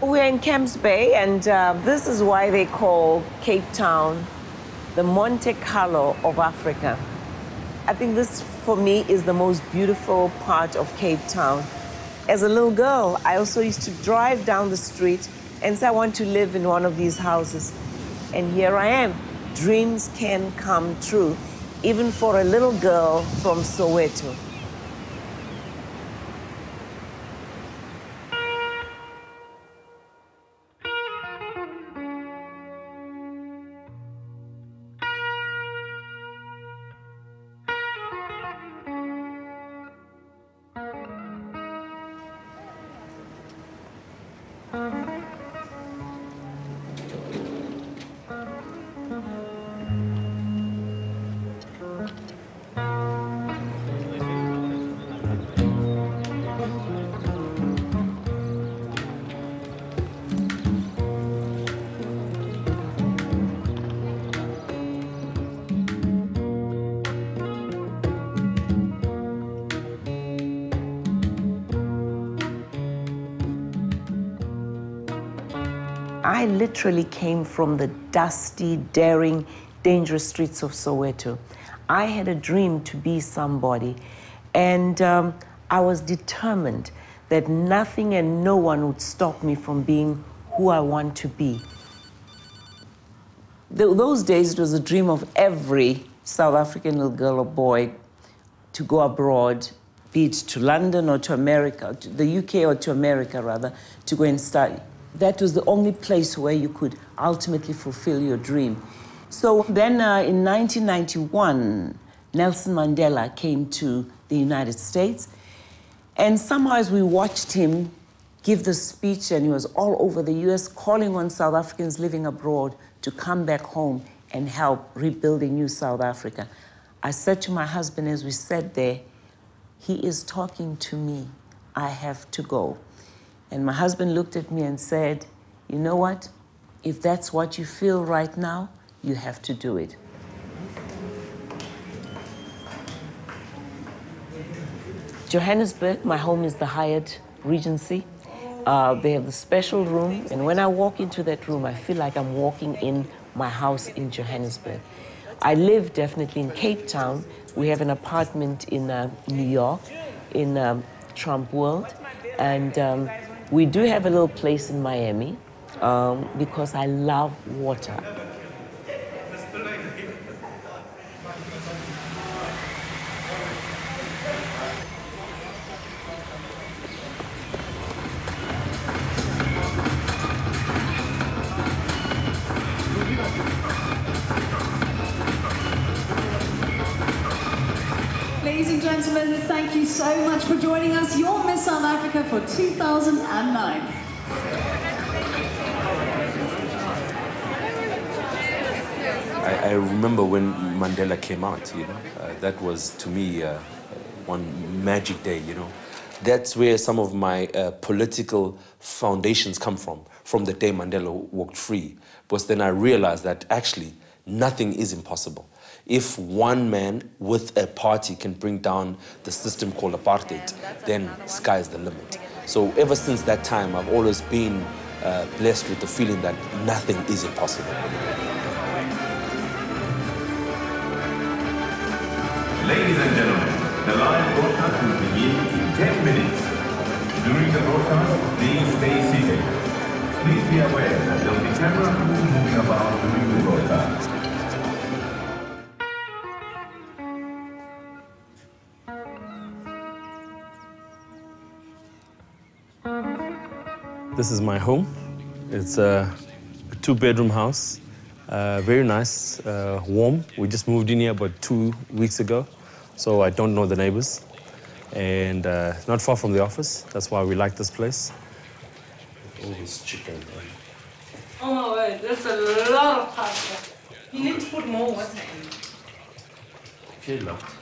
We're in Camps Bay, and this is why they call Cape Town the Monte Carlo of Africa. I think this, for me, is the most beautiful part of Cape Town. As a little girl, I also used to drive down the street and say, I want to live in one of these houses. And here I am. Dreams can come true, even for a little girl from Soweto. I literally came from the dusty, daring, dangerous streets of Soweto. I had a dream to be somebody, and I was determined that nothing and no one would stop me from being who I want to be. Those days, it was a dream of every South African little girl or boy to go abroad, be it to London or to America, to the UK or to America, rather, to go and study. That was the only place where you could ultimately fulfill your dream. So then in 1991, Nelson Mandela came to the United States. And somehow as we watched him give the speech, and he was all over the US calling on South Africans living abroad to come back home and help rebuilding New South Africa, I said to my husband as we sat there, he is talking to me. I have to go. And my husband looked at me and said, you know what? If that's what you feel right now, you have to do it. Johannesburg, my home is the Hyatt Regency. They have the special room, and when I walk into that room, I feel like I'm walking in my house in Johannesburg. I live definitely in Cape Town. We have an apartment in New York, in Trump World, and we do have a little place in Miami because I love water. Ladies and gentlemen, thank you so much for joining us. You're Miss South Africa for 2009. I remember when Mandela came out, you know, that was to me one magic day, you know. That's where some of my political foundations come from the day Mandela walked free. Because then I realized that actually nothing is impossible. If one man with a party can bring down the system called apartheid, then sky's the limit. So ever since that time, I've always been blessed with the feeling that nothing is impossible. Ladies and gentlemen, the live broadcast will begin in 10 minutes. During the broadcast, please stay seated. Please be aware that there will be camera crew moving about during the broadcast. This is my home. It's a two-bedroom house. Very nice, warm. We just moved in here about 2 weeks ago, so I don't know the neighbors. And not far from the office. That's why we like this place. All this chicken. Oh my word, that's a lot of pasta. You need to put more water in. Okay, love.